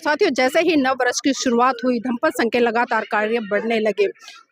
साथियों, जैसे ही नव वर्ष की शुरुआत हुई, धम्पत संघ के लगातार कार्य बढ़ने लगे।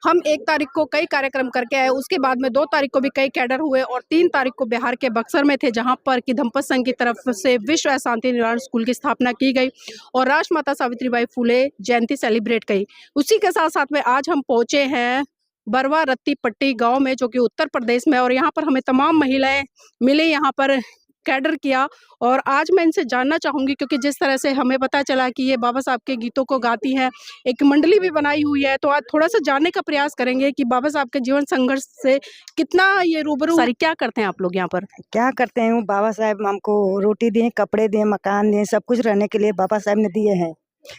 हम 1 तारीख को कई कार्यक्रम करके आए, उसके बाद में 2 तारीख को भी कई कैडर हुए और 3 तारीख को बिहार के बक्सर में थे, जहां पर कि धम्पत संघ की तरफ से विश्व शांति निवारण स्कूल की स्थापना की गई और राष्ट्रमाता सावित्रीबाई फुले जयंती सेलिब्रेट की। उसी के साथ साथ में आज हम पहुंचे हैं बरवा रत्ती पट्टी गाँव में, जो कि उत्तर प्रदेश में, और यहाँ पर हमें तमाम महिलाएं मिली, यहाँ पर कैडर किया। और आज मैं इनसे जानना चाहूँगी, क्योंकि जिस तरह से हमें पता चला कि ये बाबा साहब के गीतों को गाती हैं, एक मंडली भी बनाई हुई है, तो आज थोड़ा-सा जानने का प्रयास करेंगे कि बाबा साहब के जीवन संघर्ष से कितना ये रूबरू। सारी क्या करते हैं आप लोग यहाँ पर? क्या करते हैं, बाबा साहब हमको रोटी दिए, कपड़े दिए, मकान दिए, सब कुछ रहने के लिए बाबा साहब ने दिए हैं,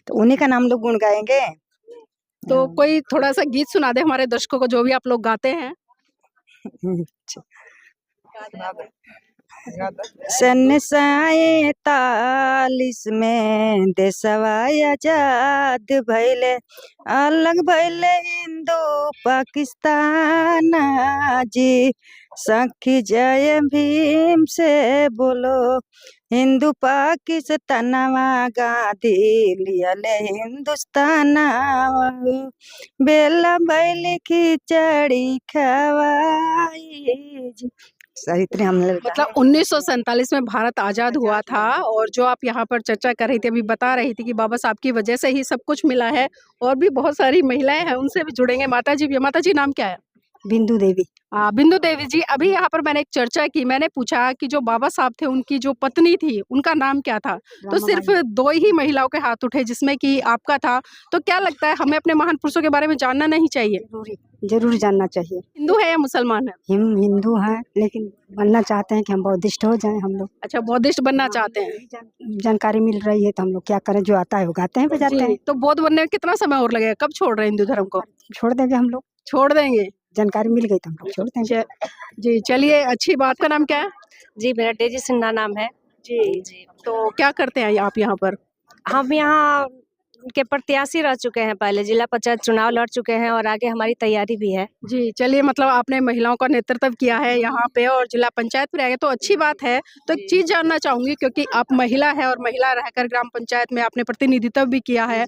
तो उन्हीं का नाम लोग गुण गाएंगे। तो कोई थोड़ा-सा गीत सुना दे हमारे दर्शकों को, जो भी आप लोग गाते हैं। सन 47 में देशवा आजाद भइले, अलग भइले हिंदू पाकिस्तान जी। सखी जय भीम से बोलो, हिंदू पाकिस्तानवा गांधी लियले हिंदुस्तानवा। बेला भइले खिचड़ी खवाई जी। साहित्य हमने मतलब 1947 में भारत आजाद हुआ था, और जो आप यहाँ पर चर्चा कर रही थी, अभी बता रही थी कि बाबा साहब की वजह से ही सब कुछ मिला है। और भी बहुत सारी महिलाएं हैं, उनसे भी जुड़ेंगे। माताजी भी, माताजी नाम क्या है? बिंदु देवी। बिंदु देवी जी, अभी यहाँ पर मैंने एक चर्चा की, मैंने पूछा कि जो बाबा साहब थे, उनकी जो पत्नी थी, उनका नाम क्या था? तो सिर्फ 2 ही महिलाओं के हाथ उठे, जिसमें कि आपका था। तो क्या लगता है, हमें अपने महान पुरुषों के बारे में जानना नहीं चाहिए? जरूर जानना चाहिए। हिंदू है या मुसलमान है? हम हिंदू हैं, लेकिन बनना चाहते हैं कि हम बौद्धिस्ट हो जाएं हम लोग। अच्छा, बौद्धिस्ट बनना चाहते हैं। जानकारी मिल रही है तो हम लोग क्या करें, जो आता है वो गाते हैं, बजाते हैं। तो बौद्ध बनने में कितना समय और लगेगा? कब छोड़ रहे हैं हिंदू धर्म को? छोड़ देंगे हम लोग। छोड़ देंगे? जानकारी मिल गई तो हम लोग छोड़ देंगे। जी, चलिए, अच्छी बात। का नाम क्या है? जी, मेरा डेजी सिन्हा नाम है। जी। तो क्या करते हैं आप यहाँ पर? हम यहाँ के प्रत्याशी रह चुके हैं, पहले जिला पंचायत चुनाव लड़ चुके हैं और आगे हमारी तैयारी भी है। जी, चलिए, मतलब आपने महिलाओं का नेतृत्व किया है यहाँ पे और जिला पंचायत में रह गए, तो अच्छी बात है। तो एक चीज़ जानना चाहूँगी, क्योंकि आप महिला है और महिला रहकर ग्राम पंचायत में आपने प्रतिनिधित्व भी किया है।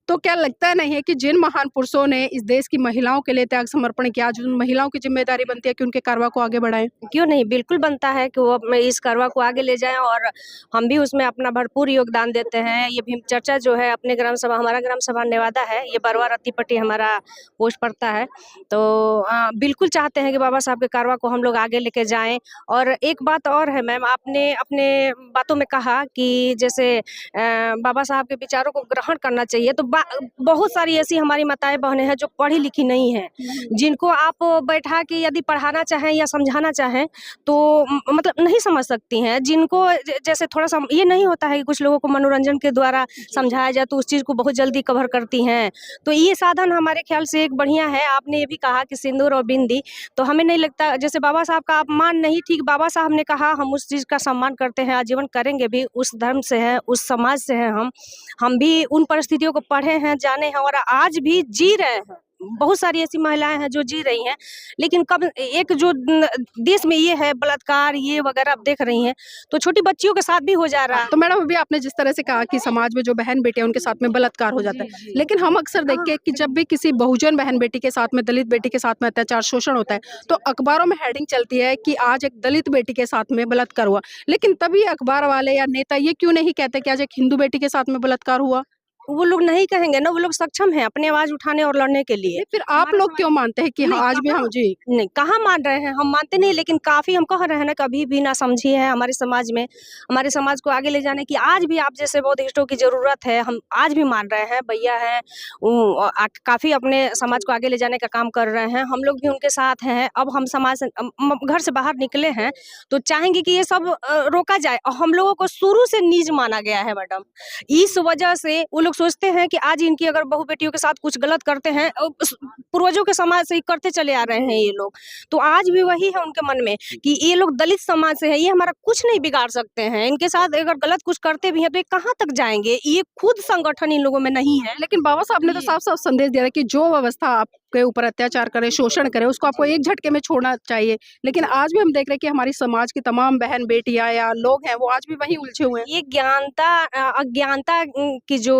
तो क्या लगता नहीं है कि जिन महान पुरुषों ने इस देश की महिलाओं के लिए त्याग समर्पण किया, जो महिलाओं की जिम्मेदारी बनती है कि उनके कारवा को आगे बढ़ाएं? क्यों नहीं, बिल्कुल बनता है कि वो इस कारवा को आगे ले जाएं और हम भी उसमें अपना भरपूर योगदान देते हैं। ये भीम चर्चा जो है अपने ग्राम सभा, हमारा ग्राम सभा नेवादा है, ये बरवा रत्ती पट्टी हमारा पोस्ट पड़ता है। तो बिल्कुल चाहते हैं कि बाबा साहब के कारवा को हम लोग आगे लेके जाएं। और एक बात और है मैम, आपने अपने बातों में कहा कि जैसे बाबा साहब के विचारों को ग्रहण करना चाहिए, तो बहुत सारी ऐसी हमारी माताएं बहनें हैं जो पढ़ी लिखी नहीं है, जिनको आप बैठा के यदि पढ़ाना चाहें या समझाना चाहें तो मतलब नहीं समझ सकती हैं। जिनको जैसे थोड़ा सा ये नहीं होता है कि कुछ लोगों को मनोरंजन के द्वारा समझाया जाए तो उस चीज़ को बहुत जल्दी कवर करती हैं। तो ये साधन हमारे ख्याल से एक बढ़िया है। आपने ये भी कहा कि सिंदूर और बिंदी, तो हमें नहीं लगता जैसे बाबा साहब का अपमान नहीं, ठीक बाबा साहब ने कहा, हम उस चीज़ का सम्मान करते हैं, आजीवन करेंगे भी। उस धर्म से हैं, उस समाज से हैं, हम भी उन परिस्थितियों को पढ़े हैं, जाने हैं और आज भी जी रहे हैं। बहुत सारी ऐसी महिलाएं हैं जो जी रही हैं, लेकिन कब एक जो देश में ये है बलात्कार ये वगैरह आप देख रही हैं, तो छोटी बच्चियों के साथ भी हो जा रहा है। तो मैडम, अभी आपने जिस तरह से कहा कि समाज में जो बहन बेटी है उनके साथ में बलात्कार हो जाता है, लेकिन हम अक्सर देखते हैं कि जब भी किसी बहुजन बहन बेटी के साथ में, दलित बेटी के साथ में अत्याचार शोषण होता है, तो अखबारों में हेडिंग चलती है कि आज एक दलित बेटी के साथ में बलात्कार हुआ। लेकिन तभी अखबार वाले या नेता ये क्यों नहीं कहते कि आज एक हिंदू बेटी के साथ में बलात्कार हुआ? वो लोग नहीं कहेंगे ना, वो लोग सक्षम हैं अपनी आवाज उठाने और लड़ने के लिए। फिर आप लोग क्यों मानते हैं कि आज भी हम? जी नहीं, कहाँ मान रहे हैं, हम मानते नहीं, लेकिन काफी हम कह रहे हैं ना, कभी भी ना समझी है हमारे समाज में, हमारे समाज को आगे ले जाने की आज भी आप जैसे बौद्धिस्टों की जरूरत है। हम आज भी मान रहे हैं, भैया हैं काफी अपने समाज को आगे ले जाने का काम कर रहे हैं, हम लोग भी उनके साथ हैं। अब हम समाज घर से बाहर निकले हैं तो चाहेंगे कि ये सब रोका जाए। हम लोगों को शुरू से नीच माना गया है मैडम, इस वजह से वो लोग सोचते हैं कि आज इनकी अगर बहू बेटियों के साथ कुछ गलत करते हैं, पूर्वजों के समाज से करते चले आ रहे हैं ये लोग, तो आज भी वही है उनके मन में कि ये लोग दलित समाज से है, ये हमारा कुछ नहीं बिगाड़ सकते हैं। इनके साथ अगर गलत कुछ करते भी हैं तो ये कहाँ तक जाएंगे, ये खुद संगठन इन लोगों में नहीं है। लेकिन बाबा साहब ने तो साफ साफ संदेश दिया कि जो व्यवस्था आप के ऊपर अत्याचार करे, शोषण करे, उसको आपको एक झटके में छोड़ना चाहिए। लेकिन आज भी हम देख रहे हैं कि हमारी समाज की तमाम बहन बेटियां या लोग हैं वो आज भी वहीं उलझे हुए हैं। ये अज्ञानता की जो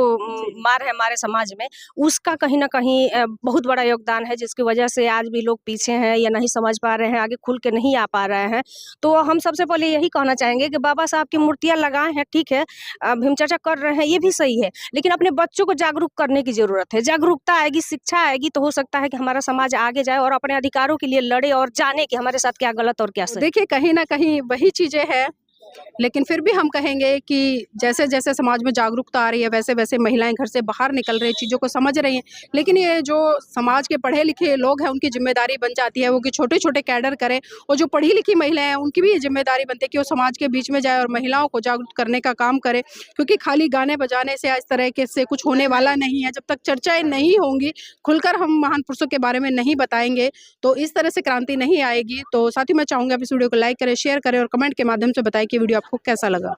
मार है हमारे समाज में, उसका कहीं न कहीं बहुत बड़ा योगदान है, जिसकी वजह से आज भी लोग पीछे हैं या नहीं समझ पा रहे हैं, आगे खुल के नहीं आ पा रहे हैं। तो हम सबसे पहले यही कहना चाहेंगे कि बाबा साहब की मूर्तियाँ लगाए हैं, ठीक है, भीम चर्चा कर रहे हैं, ये भी सही है, लेकिन अपने बच्चों को जागरूक करने की ज़रूरत है। जागरूकता आएगी, शिक्षा आएगी, तो हो सकता है कि हमारा समाज आगे जाए और अपने अधिकारों के लिए लड़े और जाने कि हमारे साथ क्या गलत और क्या सही। देखिए कहीं न कहीं वही चीज़ें हैं, लेकिन फिर भी हम कहेंगे कि जैसे-जैसे समाज में जागरूकता आ रही है, वैसे-वैसे महिलाएँ घर से बाहर निकल रही हैं, चीज़ों को समझ रही हैं। लेकिन ये जो समाज के पढ़े-लिखे लोग हैं, उनकी ज़िम्मेदारी बन जाती है वो कि छोटे-छोटे कैडर करें, और जो पढ़ी-लिखी महिलाएँ हैं, उनकी भी ये ज़िम्मेदारी बनती है कि वो समाज के बीच में जाए और महिलाओं को जागरूक करने का काम करें। क्योंकि खाली गाने-बजाने से या इस तरह के से कुछ होने वाला नहीं है। जब तक चर्चाएँ नहीं होंगी, खुलकर हम महान पुरुषों के बारे में नहीं बताएँगे, तो इस तरह से क्रांति नहीं आएगी। तो साथ ही मैं चाहूँगी आप इस वीडियो को लाइक करें, शेयर करें और कमेंट के माध्यम से बताएँ कि वीडियो आपको कैसा लगा।